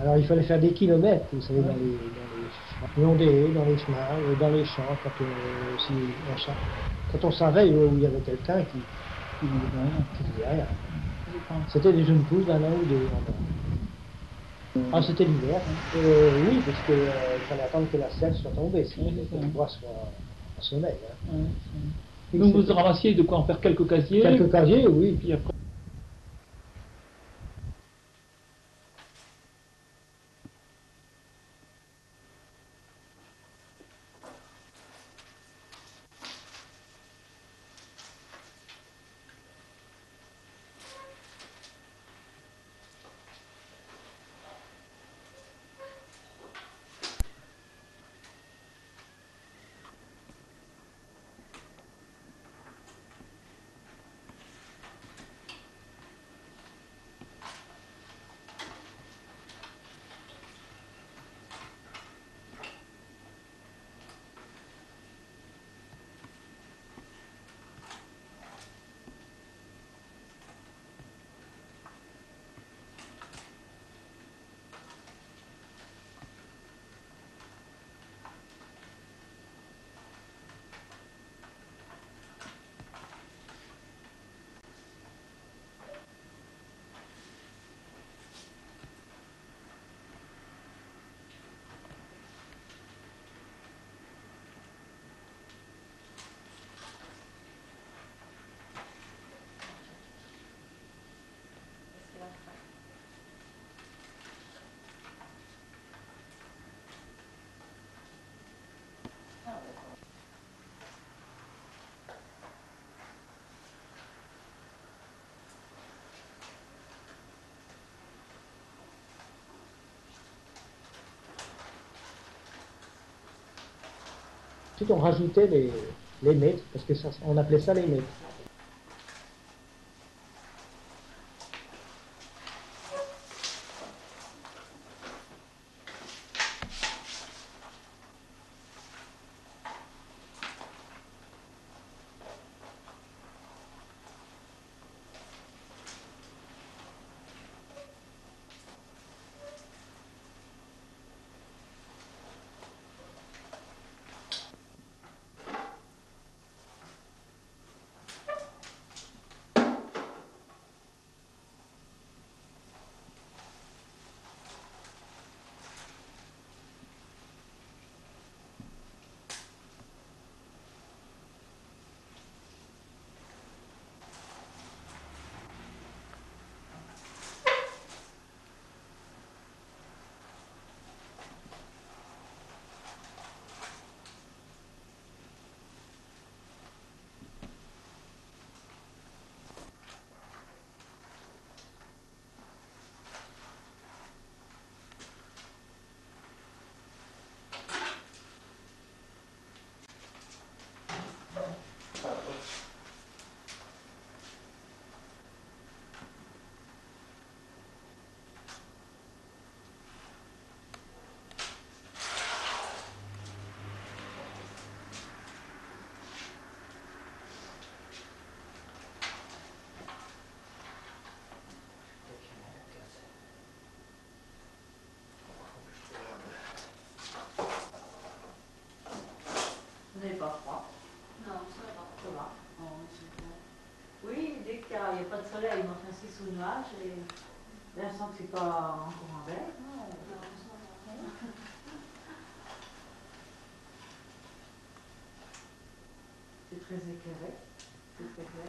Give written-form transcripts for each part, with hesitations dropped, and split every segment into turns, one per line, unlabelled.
Alors il fallait faire des kilomètres, vous savez, dans les haies, dans les chemins, dans les champs, quand on savait où il y avait quelqu'un qui faisait rien. C'était des jeunes pousses d'un an ou deux en bas. Ah, c'était l'hiver. Oui, parce qu'il fallait attendre que la sève soit tombée, si vous voulez, que le bois soit en sommeil. Hein. Oui,
Donc vous ramassiez de quoi en faire quelques casiers.
quelques casiers, oui.
Puis après.
Ensuite, on rajoutait les mètres, parce que ça, on appelait ça les mètres.
Vous n'avez pas froid?
Non, ça va.
Ça va. Oh, super. Oui, dès qu'il n'y a pas de soleil, on fait sous nuage et l'instant que c'est pas encore en verre.
Non, ça va.
C'est très éclairé. C'est très clair.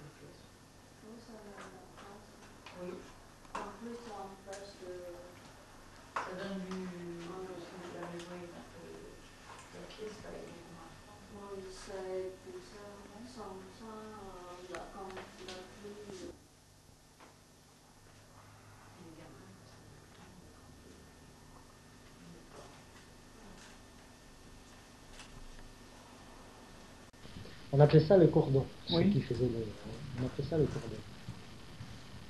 Oui, ça va.
Oui.
En plus, ça empêche de...
Ça donne du.
Oui, c'est pour ça, sans ça, comme la pluie...
On appelait ça le cordon,
Oui.
ceux qui faisaient on appelait ça le cordon.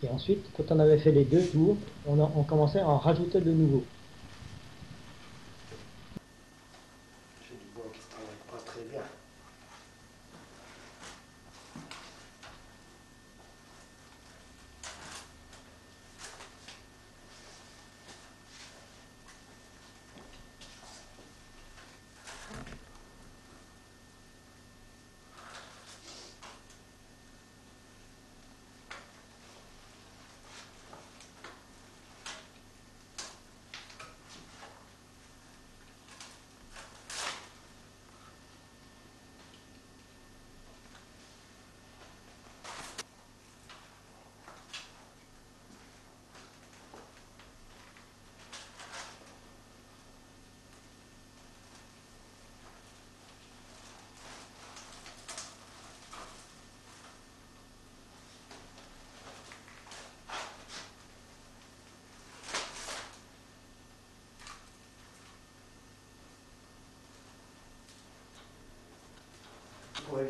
Et ensuite, quand on avait fait les deux tours, on commençait à en rajouter de nouveaux.
J'ai du bois qui ne travaille pas très bien.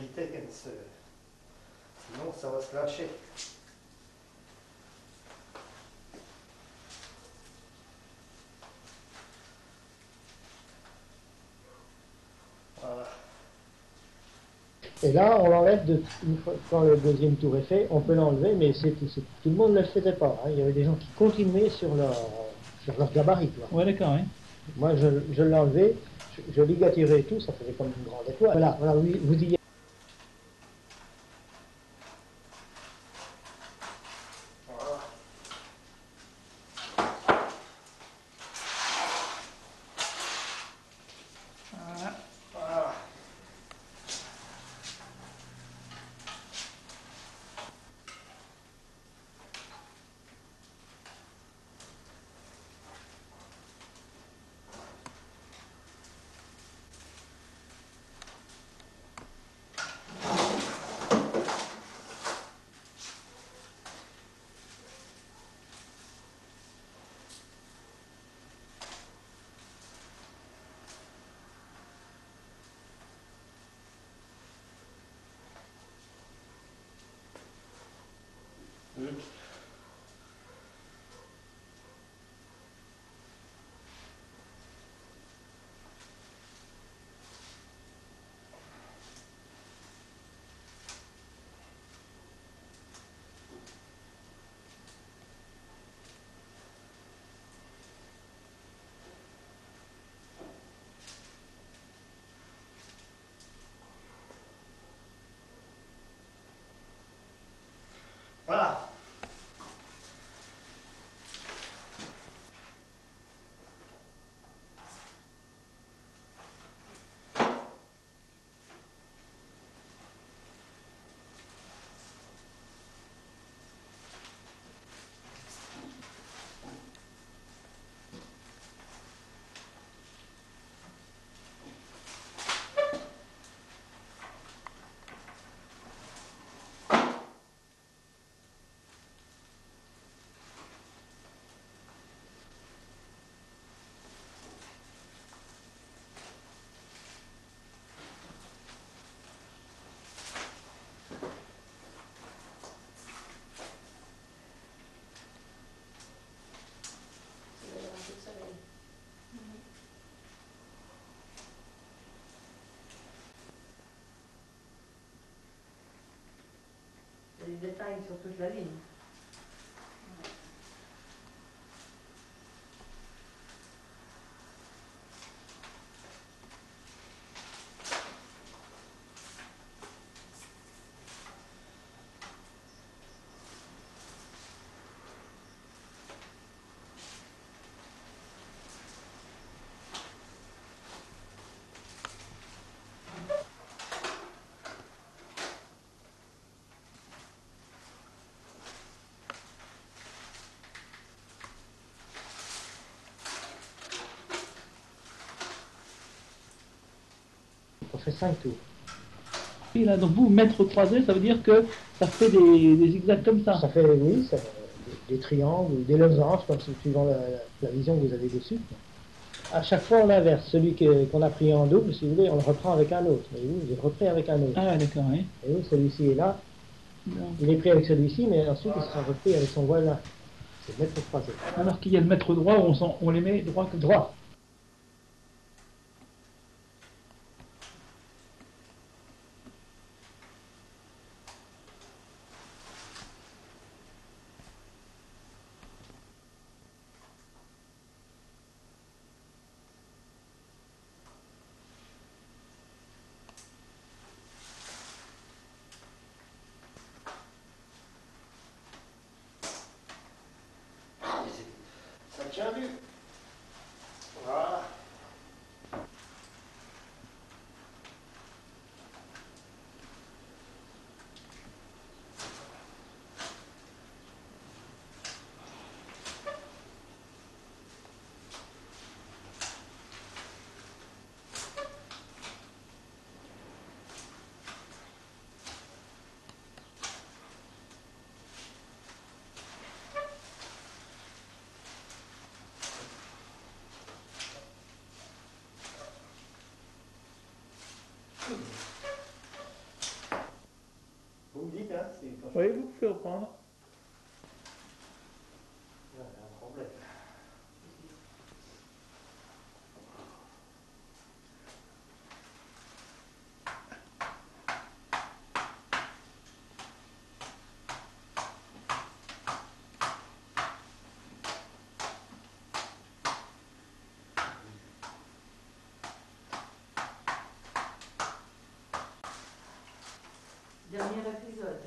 éviter qu'elle se... Sinon, ça va se lâcher. Voilà.
Et là, on l'enlève une fois, quand le deuxième tour est fait, on peut l'enlever, mais tout le monde ne le faisait pas. Hein. Il y avait des gens qui continuaient sur leur gabarit.
Ouais, d'accord, hein.
Moi, je l'ai enlevé, je ligaturais et tout, ça faisait comme une grande étoile. Voilà, voilà, oui, vous y
Voilà. Voilà. Voilà.
Il y a des détails sur toute la ligne.
on fait 5 tours.
Et là, donc vous, mètre croisé, ça veut dire que ça fait des zigzags comme ça.
Ça fait, oui, des triangles ou des losanges, comme suivant la vision que vous avez dessus. À chaque fois, on inverse. Celui qu'on a pris en double, si vous voulez, on le reprend avec un autre. Et vous, vous le repris avec un autre.
Ah ouais, d'accord, oui.
Et vous, celui-ci est là.
Donc,
Il est pris avec celui-ci, mais ensuite, il sera repris avec son voisin. C'est le mètre croisé.
alors qu'il y a le mètre droit où on les met droit comme ça.
Droit.
Ça tient vu.
Oui, vous pouvez reprendre.
Il y a un problème.
Dernier épisode.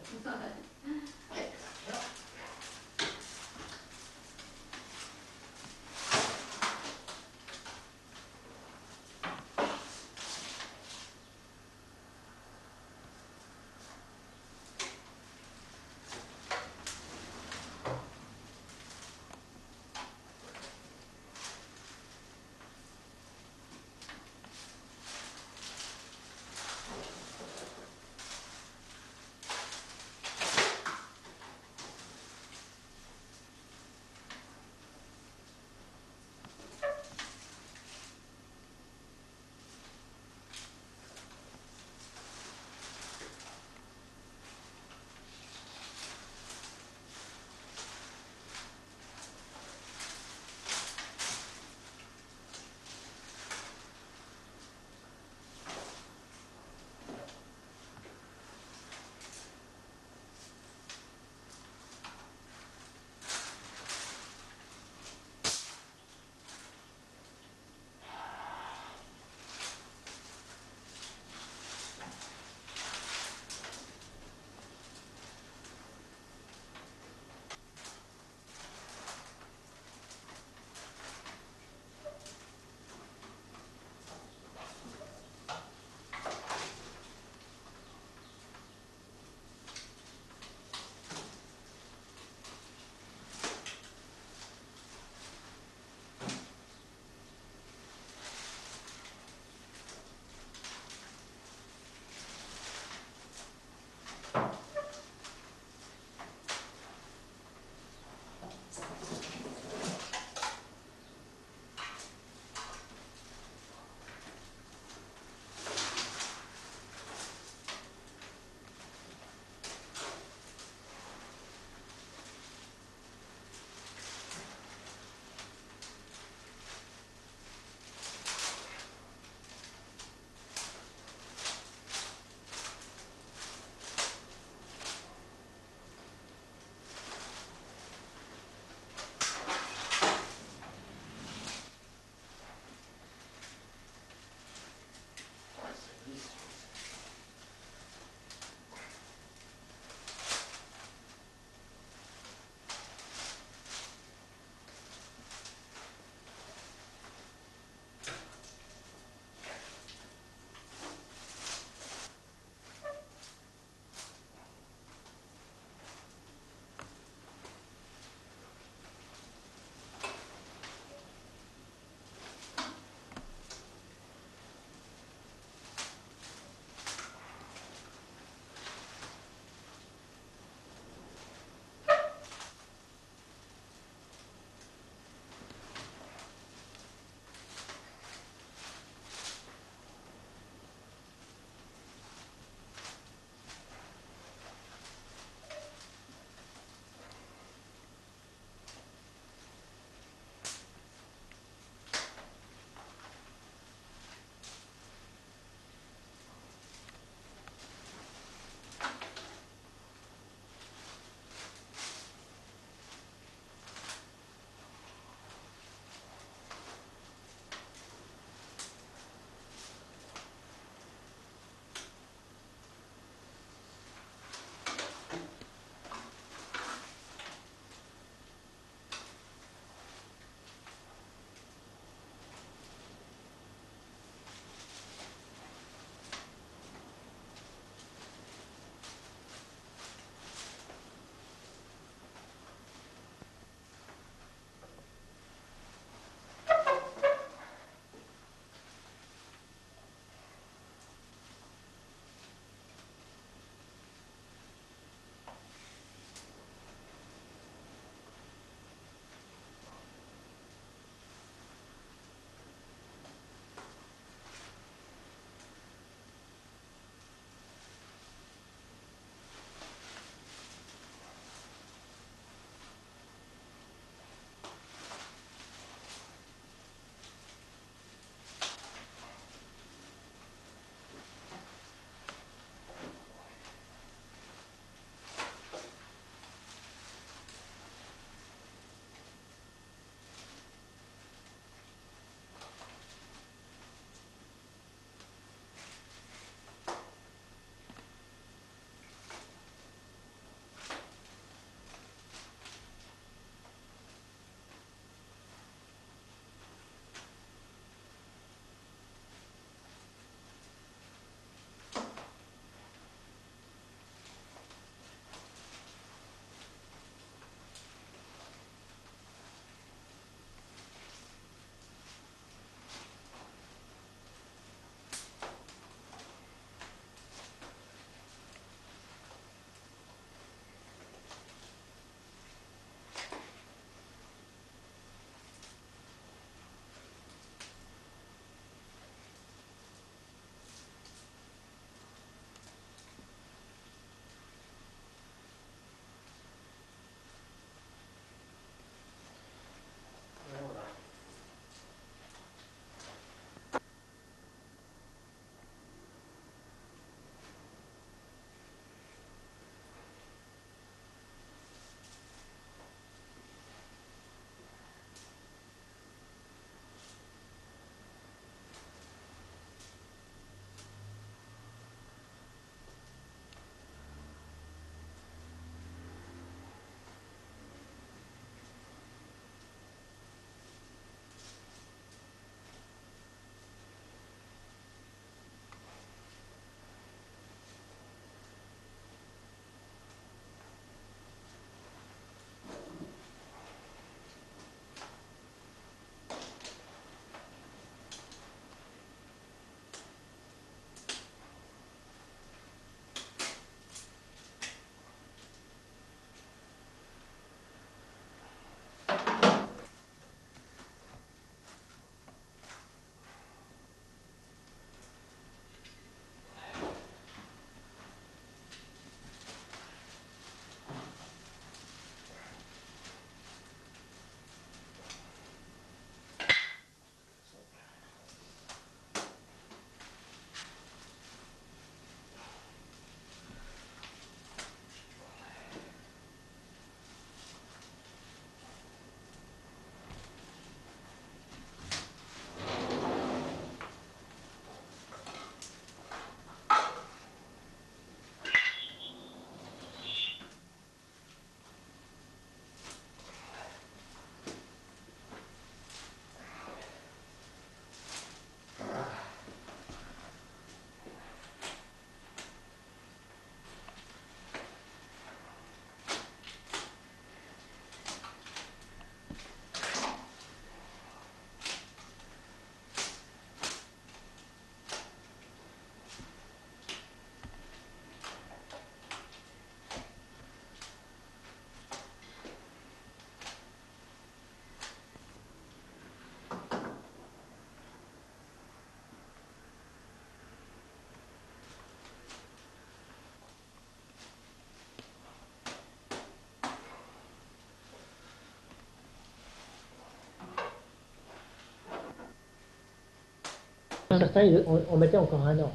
certains, on mettait encore un an.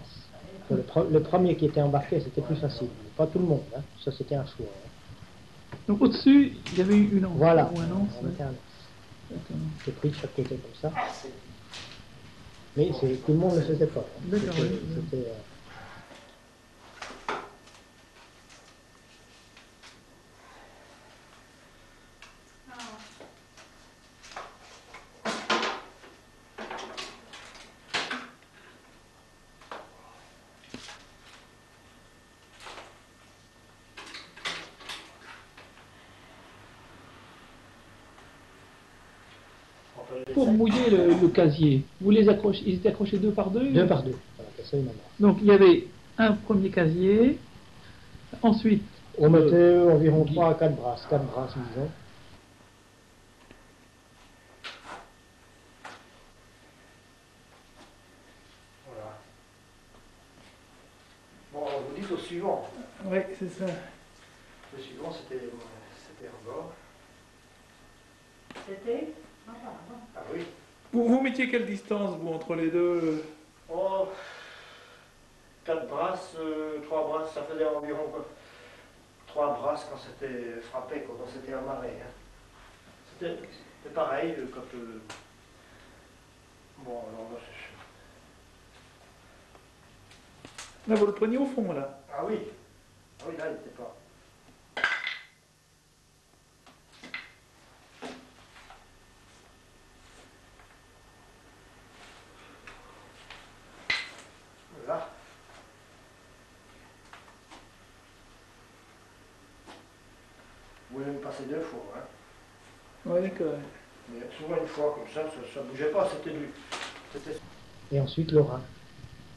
Le premier qui était embarqué, c'était plus facile. Pas tout le monde, hein. Ça c'était un choix. Hein.
Donc au-dessus, il y avait eu une anse.
Voilà,
Ou un anse,
on mettait un an.
D'accord.
C'est pris de chaque côté comme ça. Mais tout le monde ne le faisait pas. Hein.
D'accord, oui.
C'était,
Pour mouiller le casier, vous les accrochez, ils étaient accrochés deux par deux?
deux par deux. On appelle ça une amarre.
Donc il y avait un premier casier, ensuite
On mettait environ 3 à 4 brasses, 4 brasses disons.
Voilà. Bon, vous dites au suivant.
Oui, c'est ça.
Le suivant, c'était en bord.
C'était non, pardon.
Ah oui.
Vous mettiez quelle distance, vous, entre les deux?
Oh, 4 brasses, 3 brasses, ça faisait environ quoi, 3 brasses quand c'était frappé, quand on s'était amarré. Hein. C'était pareil quand... Bon, alors là,
Là, vous le preniez au fond, là.
Ah oui. Ah oui, là, il n'était pas... Là. Vous pouvez même passer 2 fois. Hein.
Oui, d'accord.
Mais souvent une fois comme ça ne bougeait pas, c'était du...
Et ensuite le rein,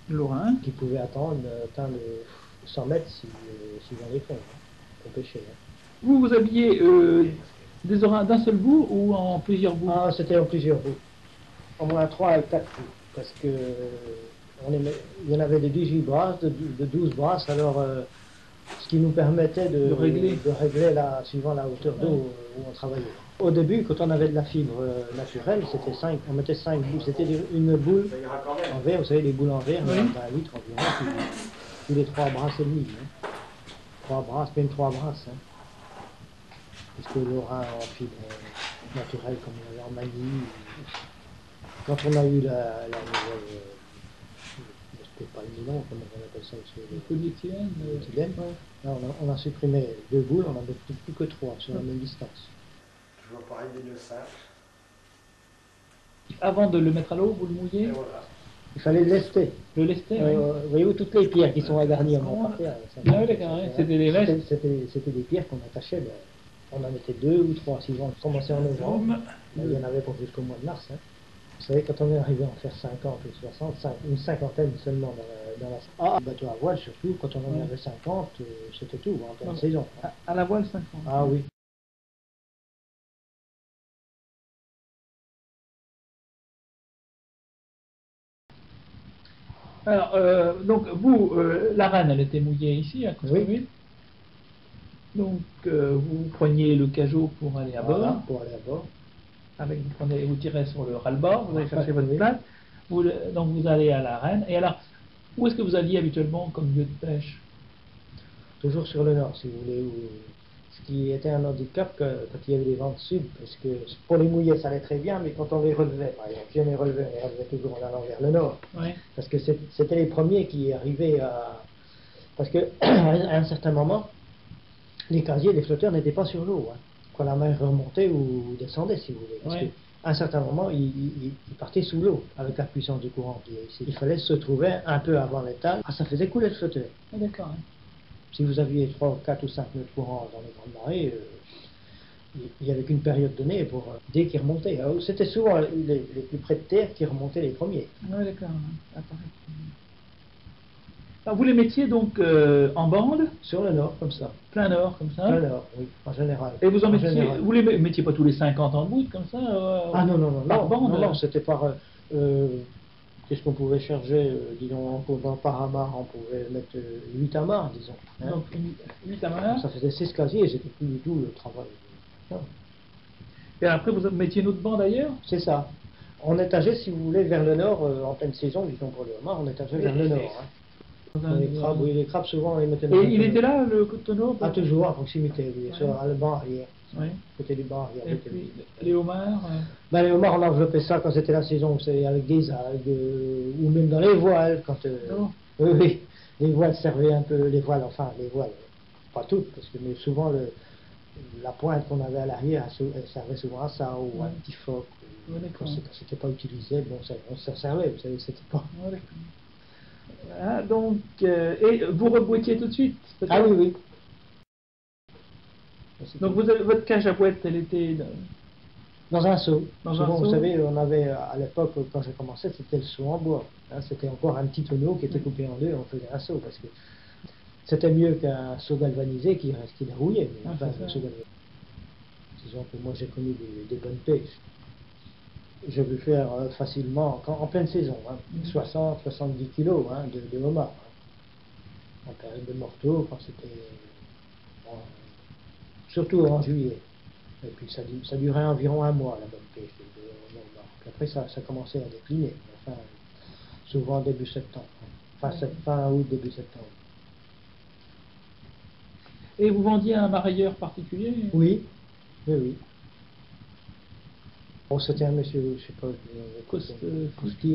Lorrain.
qui pouvait atteindre les 100 mètres suivant les fonds, hein, pour pêcher. Hein.
Vous habillez des orins d'un seul bout ou en plusieurs bouts?
Ah, c'était en plusieurs bouts. Au moins 3 à 4 bouts. Parce que il y en avait de 18 brasses, de 12 brasses, alors ce qui nous permettait de régler suivant la hauteur d'eau où on travaillait. Au début, quand on avait de la fibre naturelle, c'était 5, on mettait 5 bouts. C'était une boule
Ça ira quand même.
en verre, vous savez, les boules en verre,
Oui.
dans un litre environ, tous les 3 brasses et demi. Hein. 3 brasses, même 3 brasses. Hein. Parce que l'aura en fibre naturelle, comme on avait en Mali, quand on a eu la nouvelle, c'était pas le nylon, comment on appelle ça aussi,
Le polyéthylène.
l'éthylène, là, on a supprimé 2 boules, on en a plus que 3 sur la même distance.
Toujours pareil, des 2 simples.
Avant de le mettre à l'eau, vous le
Et
mouillez?
voilà.
Il fallait le lester.
Le lester, oui.
Voyez-vous toutes les pierres qui sont agarnies en par terre.
Ah oui, d'accord, oui, c'était des restes.
C'était des pierres qu'on attachait. On en mettait 2 ou 3 suivant. On commençait en novembre. Il y en avait pour jusqu'au mois de mars. Hein. Vous savez, quand on est arrivé à en faire 50 ou 60, une cinquantaine seulement dans la... Ah, bateau à voile surtout, quand on en avait 50, c'était tout, en pleine saison. Hein.
À la voile 50.
Ah oui.
Alors, donc, vous, la reine, elle était mouillée ici, à Costa-Rica.
Oui.
Donc, vous preniez le cajot pour aller à bord.
Voilà, pour aller à bord.
Vous tirez sur le ras-le-bord, vous allez chercher votre
Oui.
plate. Donc, vous allez à la reine. Et alors, où est-ce que vous alliez habituellement comme lieu de pêche?
Toujours sur le nord, si vous voulez. Ce qui était un handicap quand il y avait des vents sud, parce que pour les mouiller, ça allait très bien, mais quand on les relevait, par exemple, si on les relevait toujours en allant vers le nord.
Oui.
Parce que c'était les premiers qui arrivaient à... Parce qu'à un certain moment, les casiers, les flotteurs n'étaient pas sur l'eau. Hein. Quand la mer remontait ou descendait, si vous voulez. Parce
Oui.
qu'à un certain moment, ils partaient sous l'eau avec la puissance du courant qui est ici. Il fallait se trouver un peu avant l'étal. Ah, ça faisait couler le flotteur.
Ah, d'accord. Hein.
Si vous aviez 3, 4 ou 5 nœuds de courant dans les grandes marées, il n'y avait qu'une période donnée pour dès qu'ils remontaient. C'était souvent les plus près de terre qui remontaient les premiers.
Oui, d'accord. Hein. Alors, vous les mettiez donc en bande,
Sur le nord, comme ça.
plein nord, comme ça.
Plein nord, oui, en général.
Et vous en mettiez,
général.
vous les mettiez pas tous les 50 en bout, comme ça
Ah non,
par bande,
non, c'était par... qu'est-ce qu'on pouvait charger disons, dans par amarre, on pouvait mettre 8 amarres, disons. Hein.
Donc, 8 amarres.
Ça faisait 6 casiers, c'était plus du tout le travail. Non.
Et après, vous mettiez une autre bande ailleurs?
C'est ça.
On étageait, si vous voulez, vers le nord, en pleine saison, disons pour le homard, on étageait vers le nord. Hein. Les crabes, oui, les crabes souvent on les mettait dans
Et
le
il
tonneau.
était là, le tonneau?
Ah, toujours à proximité, oui,
Ouais.
sur le banc arrière,
Oui.
côté du banc arrière.
Et puis, les homards
Ben, les homards, on enveloppait ça quand c'était la saison, vous savez, avec des algues, ou même dans les voiles, quand...
Non.
Oui, oui, les voiles servaient un peu, les voiles, pas toutes, parce que mais souvent la pointe qu'on avait à l'arrière, elle servait souvent à ça, ou à un
Ouais.
petit phoque.
Ouais, d'accord.
Quand c'était pas utilisé, bon, on s'en servait, vous savez, c'était pas...
Ah, d'accord. Voilà, donc, et vous reboîtiez tout de suite peut-être?
Ah oui, oui.
Donc votre cage à boîte, elle était...
Dans un seau.
Dans un
Souvent,
seau.
vous savez, on avait, à l'époque, quand j'ai commencé, c'était le seau en bois. Hein, c'était encore un petit tonneau qui était coupé en deux, on faisait un seau, parce que c'était mieux qu'un seau galvanisé qui dérouillait. Mais
Ah,
enfin,
c'est
le
ça.
seau galvanisé. Disons que moi, j'ai connu des bonnes pêches. Je peux faire facilement, en pleine saison, hein, 60-70 kilos hein, de homard. Hein. En période de morteau, quand c'était... bon, surtout en juillet. Et puis ça durait environ un mois, la bonne pêche de homard. Puis après, ça commençait à décliner. Enfin, souvent début septembre. Hein. Fin août, début septembre.
Et vous vendiez à un marailleur particulier?
Oui, oui, oui. Bon, c'était un monsieur, je sais pas,
Coste-
Costi,